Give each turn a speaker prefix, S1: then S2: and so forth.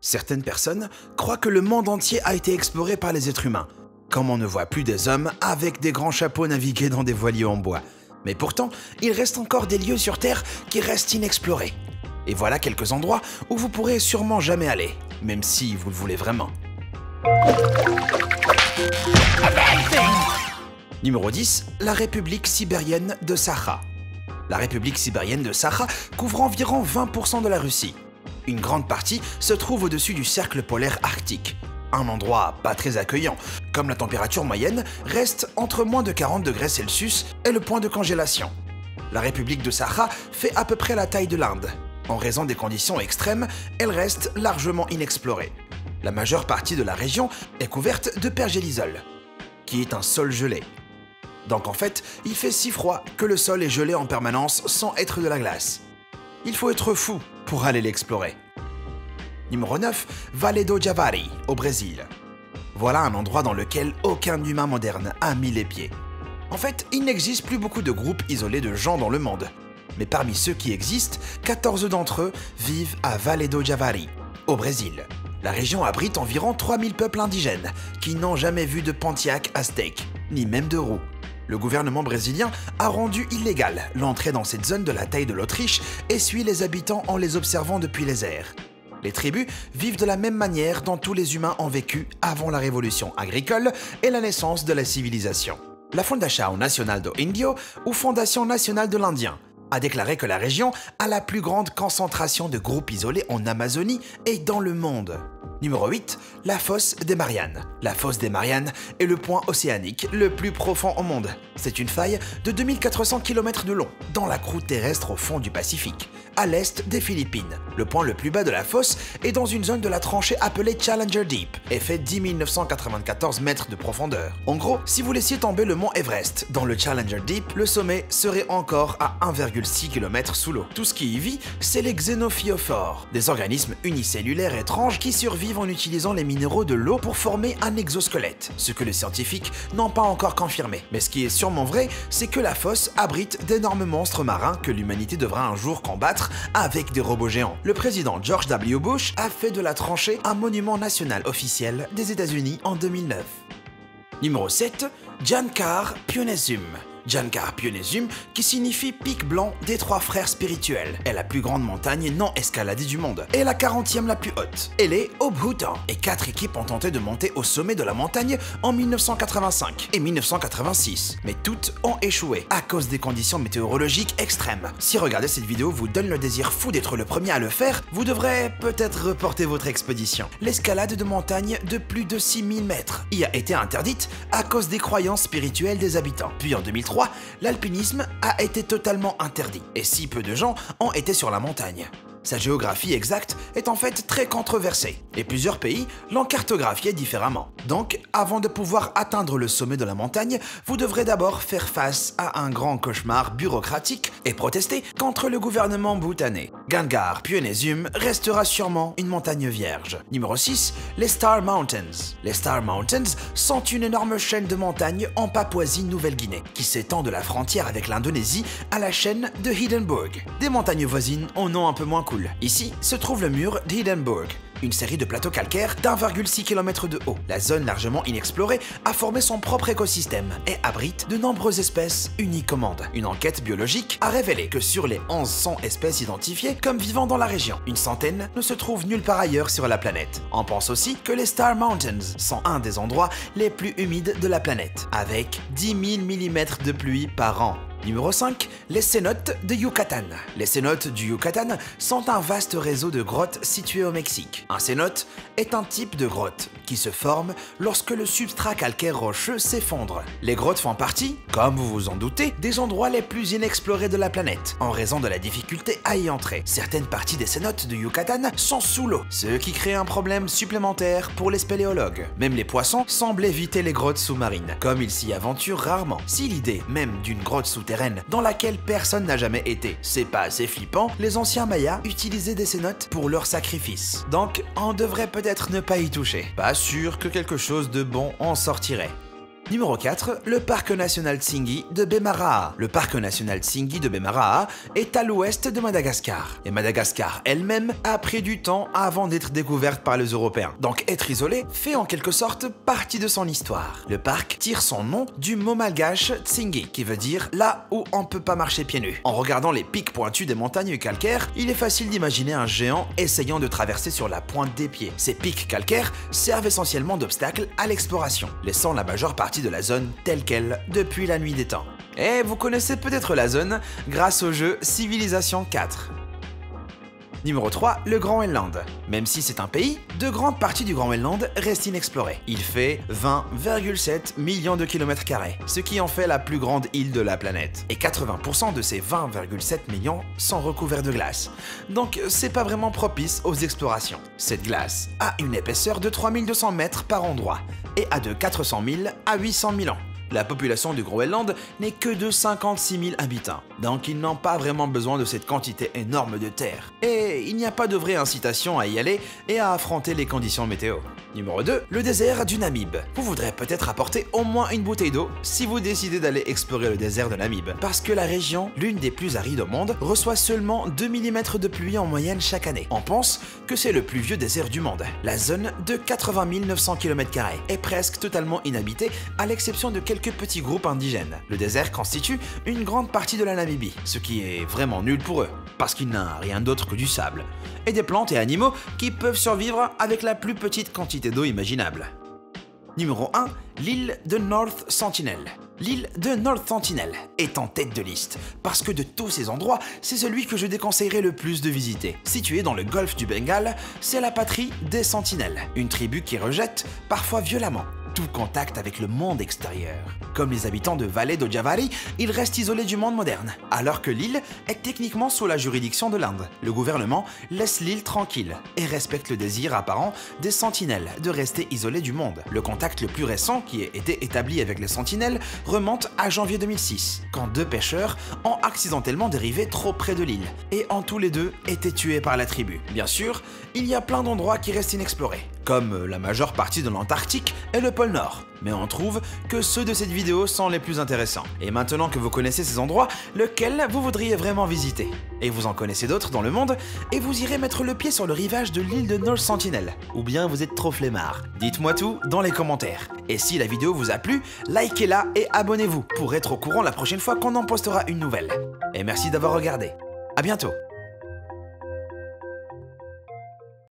S1: Certaines personnes croient que le monde entier a été exploré par les êtres humains, comme on ne voit plus des hommes avec des grands chapeaux naviguer dans des voiliers en bois. Mais pourtant, il reste encore des lieux sur Terre qui restent inexplorés. Et voilà quelques endroits où vous pourrez sûrement jamais aller, même si vous le voulez vraiment. Numéro 10, la République sibérienne de Sakha. La République sibérienne de Sakha couvre environ 20% de la Russie. Une grande partie se trouve au-dessus du cercle polaire arctique, un endroit pas très accueillant, comme la température moyenne reste entre moins de 40 degrés Celsius et le point de congélation. La République de Sakha fait à peu près la taille de l'Inde. En raison des conditions extrêmes, elle reste largement inexplorée. La majeure partie de la région est couverte de pergélisol, qui est un sol gelé. Donc en fait, il fait si froid que le sol est gelé en permanence sans être de la glace. Il faut être fou pour aller l'explorer. Numéro 9, Vale do Javari, au Brésil. Voilà un endroit dans lequel aucun humain moderne a mis les pieds. En fait, il n'existe plus beaucoup de groupes isolés de gens dans le monde. Mais parmi ceux qui existent, 14 d'entre eux vivent à Vale do Javari, au Brésil. La région abrite environ 3000 peuples indigènes qui n'ont jamais vu de Pontiac aztèque, ni même de roue. Le gouvernement brésilien a rendu illégale l'entrée dans cette zone de la taille de l'Autriche et suit les habitants en les observant depuis les airs. Les tribus vivent de la même manière dont tous les humains ont vécu avant la révolution agricole et la naissance de la civilisation. La Fundação Nacional do Índio, ou Fondation nationale de l'Indien, a déclaré que la région a la plus grande concentration de groupes isolés en Amazonie et dans le monde. Numéro 8, la fosse des Mariannes. La fosse des Mariannes est le point océanique le plus profond au monde. C'est une faille de 2400 km de long, dans la croûte terrestre au fond du Pacifique, à l'est des Philippines. Le point le plus bas de la fosse est dans une zone de la tranchée appelée Challenger Deep et fait 10 994 mètres de profondeur. En gros, si vous laissiez tomber le mont Everest dans le Challenger Deep, le sommet serait encore à 1,6 km sous l'eau. Tout ce qui y vit, c'est les xénophyophores, des organismes unicellulaires étranges qui survivent en utilisant les minéraux de l'eau pour former un exosquelette, ce que les scientifiques n'ont pas encore confirmé. Mais ce qui est sûrement vrai, c'est que la fosse abrite d'énormes monstres marins que l'humanité devra un jour combattre avec des robots géants. Le président George W. Bush a fait de la tranchée un monument national officiel des États-Unis en 2009. Numéro 7, Jankar Pionezum. Jankar Pionezum, qui signifie pic blanc des trois frères spirituels, est la plus grande montagne non escaladée du monde et la 40e la plus haute. Elle est au Bhoutan et 4 équipes ont tenté de monter au sommet de la montagne en 1985 et 1986, mais toutes ont échoué à cause des conditions météorologiques extrêmes. Si regarder cette vidéo vous donne le désir fou d'être le premier à le faire, vous devrez peut-être reporter votre expédition. L'escalade de montagne de plus de 6000 mètres y a été interdite à cause des croyances spirituelles des habitants. Puis en 2003, l'alpinisme a été totalement interdit et si peu de gens ont été sur la montagne. Sa géographie exacte est en fait très controversée et plusieurs pays l'ont cartographiée différemment. Donc, avant de pouvoir atteindre le sommet de la montagne, vous devrez d'abord faire face à un grand cauchemar bureaucratique et protester contre le gouvernement bhoutanais. Jankar Pionezum restera sûrement une montagne vierge. Numéro 6, les Star Mountains. Les Star Mountains sont une énorme chaîne de montagnes en Papouasie-Nouvelle-Guinée qui s'étend de la frontière avec l'Indonésie à la chaîne de Hindenburg. Des montagnes voisines au nom un peu moins cool. Ici se trouve le mur d'Hindenburg, une série de plateaux calcaires d'1,6 km de haut. La zone largement inexplorée a formé son propre écosystème et abrite de nombreuses espèces uniques au monde. Une enquête biologique a révélé que sur les 1100 espèces identifiées comme vivant dans la région, une centaine ne se trouve nulle part ailleurs sur la planète. On pense aussi que les Star Mountains sont un des endroits les plus humides de la planète, avec 10 000 mm de pluie par an. Numéro 5, les cénotes de Yucatan. Les cénotes du Yucatan sont un vaste réseau de grottes situées au Mexique. Un cénote est un type de grotte qui se forme lorsque le substrat calcaire rocheux s'effondre. Les grottes font partie, comme vous vous en doutez, des endroits les plus inexplorés de la planète, en raison de la difficulté à y entrer. Certaines parties des cénotes de Yucatan sont sous l'eau, ce qui crée un problème supplémentaire pour les spéléologues. Même les poissons semblent éviter les grottes sous-marines, comme ils s'y aventurent rarement. Si l'idée même d'une grotte souterraine dans laquelle personne n'a jamais été, c'est pas assez flippant, les anciens Mayas utilisaient des cénotes pour leurs sacrifices. Donc, on devrait peut-être ne pas y toucher. Pas sûr que quelque chose de bon en sortirait. Numéro 4, le parc national Tsingy de Bemaraha. Le parc national Tsingy de Bemaraha est à l'ouest de Madagascar. Et Madagascar elle-même a pris du temps avant d'être découverte par les Européens. Donc être isolé fait en quelque sorte partie de son histoire. Le parc tire son nom du mot malgache Tsingy, qui veut dire là où on peut pas marcher pieds nus. En regardant les pics pointus des montagnes calcaires, il est facile d'imaginer un géant essayant de traverser sur la pointe des pieds. Ces pics calcaires servent essentiellement d'obstacle à l'exploration, laissant la majeure partie de la zone telle qu'elle depuis la nuit des temps. Et vous connaissez peut-être la zone grâce au jeu Civilization 4. Numéro 3, le Groenland. Même si c'est un pays, de grandes parties du Groenland restent inexplorées. Il fait 20,7 millions de kilomètres carrés, ce qui en fait la plus grande île de la planète. Et 80% de ces 20,7 millions sont recouverts de glace. Donc c'est pas vraiment propice aux explorations. Cette glace a une épaisseur de 3200 mètres par endroit et a de 400 000 à 800 000 ans. La population du Groenland n'est que de 56 000 habitants, donc ils n'ont pas vraiment besoin de cette quantité énorme de terre. Et il n'y a pas de vraie incitation à y aller et à affronter les conditions météo. Numéro 2, le désert du Namib. Vous voudrez peut-être apporter au moins une bouteille d'eau si vous décidez d'aller explorer le désert de Namib, parce que la région, l'une des plus arides au monde, reçoit seulement 2 mm de pluie en moyenne chaque année. On pense que c'est le plus vieux désert du monde. La zone de 80 900 km² est presque totalement inhabitée à l'exception de quelques petits groupes indigènes. Le désert constitue une grande partie de la Namibie, ce qui est vraiment nul pour eux, parce qu'il n'a rien d'autre que du sable, et des plantes et animaux qui peuvent survivre avec la plus petite quantité d'eau imaginable. Numéro 1, l'île de North Sentinel. L'île de North Sentinel est en tête de liste, parce que de tous ces endroits, c'est celui que je déconseillerais le plus de visiter. Situé dans le golfe du Bengale, c'est la patrie des Sentinelles, une tribu qui rejette, parfois violemment, tout contact avec le monde extérieur. Comme les habitants de Vallée d'Ojavari, ils restent isolés du monde moderne, alors que l'île est techniquement sous la juridiction de l'Inde. Le gouvernement laisse l'île tranquille et respecte le désir apparent des sentinelles de rester isolés du monde. Le contact le plus récent qui ait été établi avec les sentinelles remonte à janvier 2006, quand 2 pêcheurs ont accidentellement dérivé trop près de l'île et ont tous les deux été tués par la tribu. Bien sûr, il y a plein d'endroits qui restent inexplorés, comme la majeure partie de l'Antarctique et le pôle Nord. Mais on trouve que ceux de cette vidéo sont les plus intéressants. Et maintenant que vous connaissez ces endroits, lequel vous voudriez vraiment visiter? Et vous en connaissez d'autres dans le monde, et vous irez mettre le pied sur le rivage de l'île de North Sentinel. Ou bien vous êtes trop flemmard? Dites-moi tout dans les commentaires. Et si la vidéo vous a plu, likez-la et abonnez-vous pour être au courant la prochaine fois qu'on en postera une nouvelle. Et merci d'avoir regardé. À bientôt.